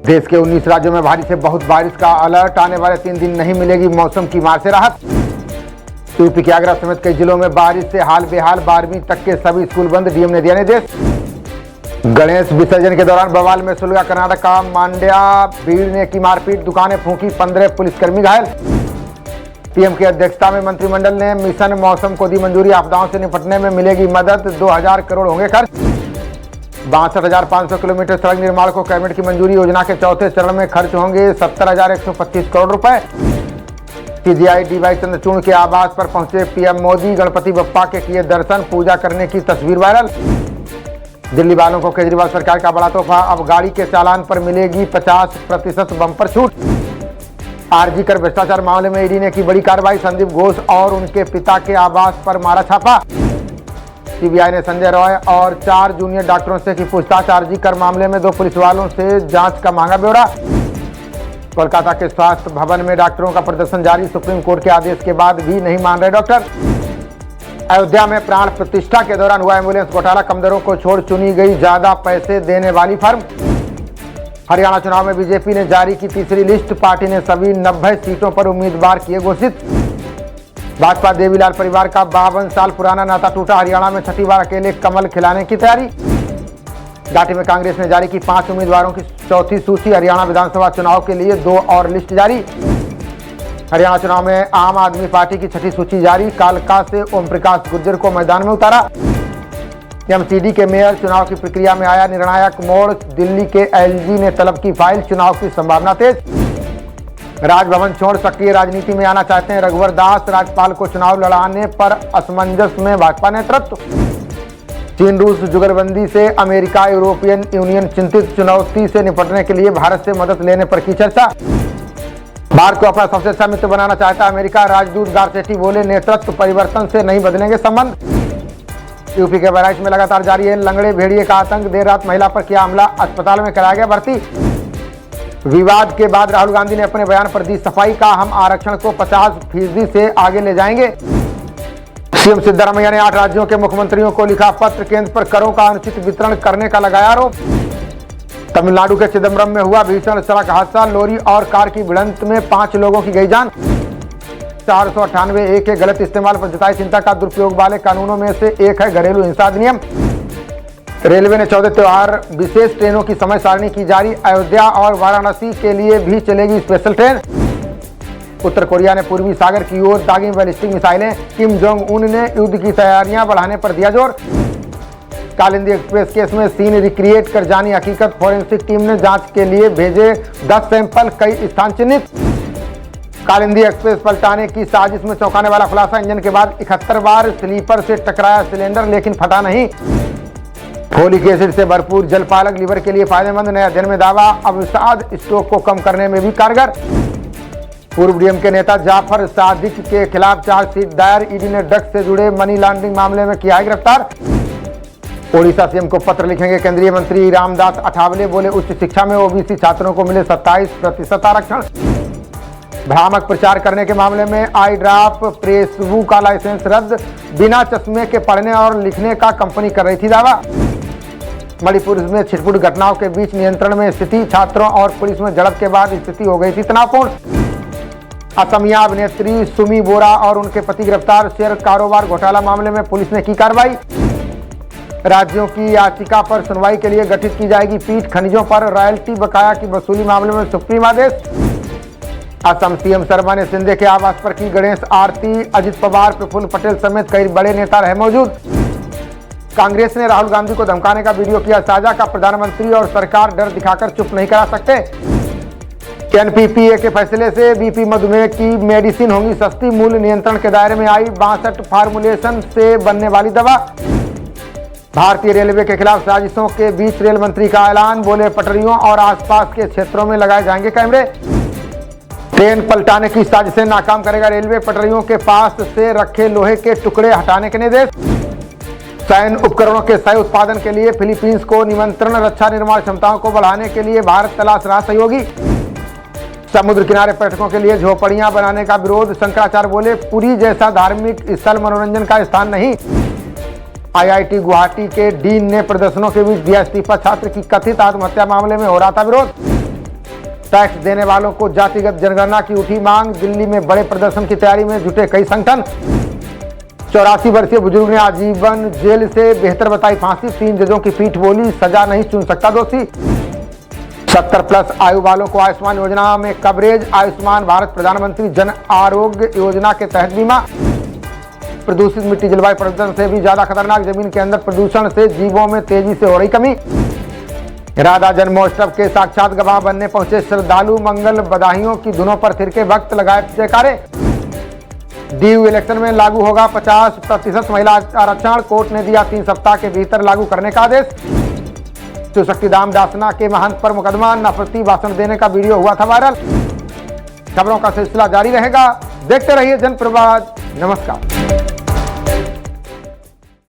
देश के 19 राज्यों में भारी से बहुत बारिश का अलर्ट, आने वाले 3 दिन नहीं मिलेगी मौसम की मार से राहत। यूपी के आगरा समेत कई जिलों में बारिश से हाल बेहाल, 12वीं तक के सभी स्कूल बंद, डीएम ने दिया निर्देश। गणेश विसर्जन के दौरान बवाल में सुलगा कर्नाटक का मांड्या, भीड़ ने की मारपीट, दुकानें फूंकी, 15 पुलिसकर्मी घायल। पीएम की अध्यक्षता में मंत्रिमंडल ने मिशन मौसम को दी मंजूरी, आपदाओं से निपटने में मिलेगी मदद, 2000 करोड़ होंगे खर्च। 62,500 किलोमीटर सड़क निर्माण को कैबिनेट की मंजूरी, योजना के चौथे चरण में खर्च होंगे 70,125 करोड़ रुपए। सीजीआई डीवाई चंद्रचूड़ के आवास पर पहुंचे पीएम मोदी, गणपति बप्पा के किए दर्शन, पूजा करने की तस्वीर वायरल। दिल्ली वालों को केजरीवाल सरकार का बड़ा तोहफा, अब गाड़ी के चालान पर मिलेगी 50% बम्पर छूट। आरजी कर भ्रष्टाचार मामले में ईडी ने की बड़ी कार्रवाई, संदीप घोष और उनके पिता के आवास पर मारा छापा। सीबीआई ने संजय रॉय और 4 जूनियर डॉक्टरों से की पूछताछ, आरजी कर मामले में 2 पुलिस वालों से जांच का मांगा ब्यौरा। कोलकाता के स्वास्थ्य भवन में डॉक्टरों का प्रदर्शन जारी, सुप्रीम कोर्ट के आदेश के बाद भी नहीं मान रहे डॉक्टर। अयोध्या में प्राण प्रतिष्ठा के दौरान हुआ एम्बुलेंस घोटाला, कम दरों को छोड़ चुनी गई ज्यादा पैसे देने वाली फर्म। हरियाणा चुनाव में बीजेपी ने जारी की तीसरी लिस्ट, पार्टी ने सभी 90 सीटों पर उम्मीदवार किए घोषित। भाजपा देवीलाल परिवार का 52 साल पुराना नाता टूटा, हरियाणा में छठी बार अकेले कमल खिलाने की तैयारी। घाटी में कांग्रेस ने जारी की 5 उम्मीदवारों की चौथी सूची, हरियाणा विधानसभा चुनाव के लिए 2 और लिस्ट जारी। हरियाणा चुनाव में आम आदमी पार्टी की छठी सूची जारी, कालका से ओम प्रकाश गुर्जर को मैदान में उतारा। एमसीडी के मेयर चुनाव की प्रक्रिया में आया निर्णायक मोड़, दिल्ली के एलजी ने तलब की फाइल, चुनाव की संभावना तेज। राजभवन छोड़ सक्रिय राजनीति में आना चाहते हैं रघुवर दास, राज्यपाल को चुनाव लड़ाने पर असमंजस में भाजपा नेतृत्व। चीन रूस जुगलबंदी से अमेरिका यूरोपियन यूनियन चिंतित, चुनौती से निपटने के लिए भारत से मदद लेने पर की चर्चा। भारत को अपना सबसे अच्छा मित्र बनाना चाहता अमेरिका, राजदूत गारसेटी बोले नेतृत्व परिवर्तन से नहीं बदलेंगे संबंध। यूपी के बहराइच में लगातार जारी है लंगड़े भेड़िए का आतंक, देर रात महिला पर किया हमला, अस्पताल में कराया गया भर्ती। विवाद के बाद राहुल गांधी ने अपने बयान पर दी सफाई, का हम आरक्षण को 50% से आगे ले जाएंगे। सीएम सिद्धरामैया ने 8 राज्यों के मुख्यमंत्रियों को लिखा पत्र, केंद्र पर करों का अनुचित वितरण करने का लगाया आरोप। तमिलनाडु के चिदम्बरम में हुआ भीषण सड़क हादसा, लॉरी और कार की भिड़ंत में 5 लोगों की गई जान। 498A के गलत इस्तेमाल पर जताई चिंता, का दुरुपयोग वाले कानूनों में से एक है घरेलू हिंसा अधिनियम। रेलवे ने 14 त्योहार विशेष ट्रेनों की समय सारणी की जारी, अयोध्या और वाराणसी के लिए भी चलेगी स्पेशल ट्रेन। उत्तर कोरिया ने पूर्वी सागर की ओर दागी बैलिस्टिक मिसाइलें, किम जोंग उन ने युद्ध की तैयारियां बढ़ाने पर दिया जोर। कालिंदी एक्सप्रेस केस में सीन रिक्रिएट कर जानी हकीकत, फोरेंसिक टीम ने जांच के लिए भेजे 10 सैंपल, कई स्थान चिन्हित। कालिंदी एक्सप्रेस पलटाने की साजिश में चौंकाने वाला खुलासा, इंजन के बाद 71 बार स्लीपर से टकराया सिलेंडर लेकिन फटा नहीं। फोलिक एसिड से भरपूर जल पालक लीवर के लिए फायदेमंद, नए अध्ययन में दावा, अवसाद स्ट्रोक को कम करने में भी कारगर। पूर्व डीएम के नेता जाफर सादिक के खिलाफ चार्जशीट दायर, ईडी ने ड्रग्स से जुड़े मनी लॉन्ड्रिंग मामले में किया है गिरफ्तार। ओडिशा सीएम को पत्र लिखेंगे केंद्रीय मंत्री रामदास अठावले, बोले उच्च शिक्षा में ओबीसी छात्रों को मिले 27% आरक्षण। भ्रामक प्रचार करने के मामले में आई ड्राप प्रेसबू का लाइसेंस रद्द, बिना चश्मे के पढ़ने और लिखने का कंपनी कर रही थी दावा। मणिपुर में छिटपुट घटनाओं के बीच नियंत्रण में स्थिति, छात्रों और पुलिस में झड़प के बाद स्थिति हो गई थी तनावपूर्ण। असमिया अभिनेत्री सुमी बोरा और उनके पति गिरफ्तार, शेयर कारोबार घोटाला मामले में पुलिस ने की कार्रवाई। राज्यों की याचिका पर सुनवाई के लिए गठित की जाएगी पीठ, खनिजों पर रॉयल्टी बकाया की वसूली मामले में सुप्रीम आदेश। असम सीएम शर्मा ने शिंदे के आवास पर की गणेश आरती, अजित पवार, प्रफुल्ल पटेल समेत कई बड़े नेता रहे मौजूद। कांग्रेस ने राहुल गांधी को धमकाने का वीडियो किया साझा, का प्रधानमंत्री और सरकार डर दिखाकर चुप नहीं करा सकते। एनपीपीए के फैसले से बीपी मधुमेह की मेडिसिन होंगी सस्ती, मूल्य नियंत्रण के दायरे में आई 62 फार्मूलेशन से बनने वाली दवा। भारतीय रेलवे के खिलाफ साजिशों के बीच रेल मंत्री का ऐलान, बोले पटरियों और आसपास के क्षेत्रों में लगाए जाएंगे कैमरे। ट्रेन पलटाने की साजिशें नाकाम करेगा रेलवे, पटरियों के पास से रखे लोहे के टुकड़े हटाने के निर्देश। सैन्य उपकरणों के सही उत्पादन के लिए फिलीपींस को निमंत्रण, रक्षा निर्माण क्षमताओं को बढ़ाने के लिए भारत तलाश रहा सहयोगी। समुद्र किनारे पर्यटकों के लिए झोपड़ियां बनाने का विरोध, शंकराचार्य बोले पुरी जैसा धार्मिक स्थल मनोरंजन का स्थान नहीं। IIT गुवाहाटी के डीन ने प्रदर्शनों के बीच दिया इस्तीफा। छात्र की कथित आत्महत्या मामले में हो रहा था विरोध। टैक्स देने वालों को जातिगत जनगणना की उठी मांग। दिल्ली में बड़े प्रदर्शन की तैयारी में जुटे कई संगठन। 84 वर्षीय बुजुर्ग ने आजीवन जेल से बेहतर बताई फांसी। 3 जजों की पीठ बोली सजा नहीं चुन सकता दोषी। 70+ आयु वालों को आयुष्मान योजना में कवरेज। आयुष्मान भारत प्रधानमंत्री जन आरोग्य योजना के तहत बीमा। प्रदूषित मिट्टी जलवायु परिवर्तन से भी ज्यादा खतरनाक। जमीन के अंदर प्रदूषण से जीवों में तेजी से हो रही कमी। राधा जन्मोत्सव के साक्षात गवाह बनने पहुंचे श्रद्धालु। मंगल बधाइयों की धुनों पर थिरके भक्त, लगाए जयकारे। डीयू इलेक्शन में लागू होगा 50% महिला आरक्षण। कोर्ट ने दिया 3 सप्ताह के भीतर लागू करने का आदेश। शिवशक्तिधाम दासना के महंत पर मुकदमा। नफरती भाषण देने का वीडियो हुआ था वायरल। खबरों का सिलसिला जारी रहेगा, देखते रहिए जनप्रवाद। नमस्कार।